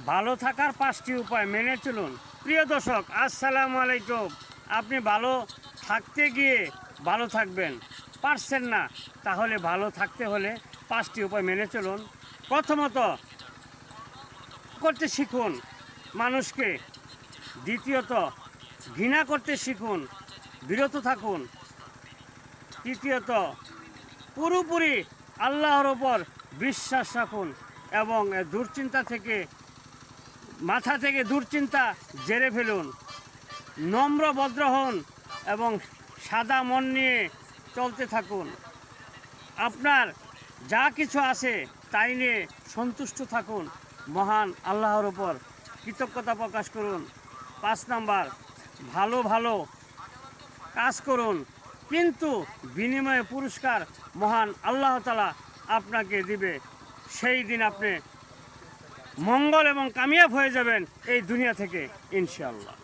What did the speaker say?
ভালো থাকার 5টি উপায় মেনে চলুন। প্রিয় দর্শক, আসসালামু আলাইকুম। আপনি ভালো থাকতে গিয়ে ভালো থাকবেন পারছেন না, তাহলে ভালো থাকতে হলে 5টি উপায় মেনে চলুন। প্রথমত, করতে শিখুন মানুষকে। দ্বিতীয়ত, ঘৃণা করতে শিখুন, বিরত থাকুন। তৃতীয়ত, পুরোপুরি আল্লাহর ওপর বিশ্বাস রাখুন এবং মাথা থেকে দুশ্চিন্তা ঝেড়ে ফেলুন। নম্র ভদ্র হন এবং সাদা মন নিয়ে চলতে থাকুন। আপনার যা কিছু আছে তাই নিয়ে সন্তুষ্ট থাকুন। মহান আল্লাহর ওপর কৃতজ্ঞতা প্রকাশ করুন। 5 নাম্বার, ভালো ভালো কাজ করুন, কিন্তু বিনিময়ে পুরস্কার মহান আল্লাহ তাআলা আপনাকে দিবে। সেই দিন আপনি মঙ্গল এবং কামিয়াব হয়ে যাবেন এই দুনিয়া থেকে, ইনশাআল্লাহ।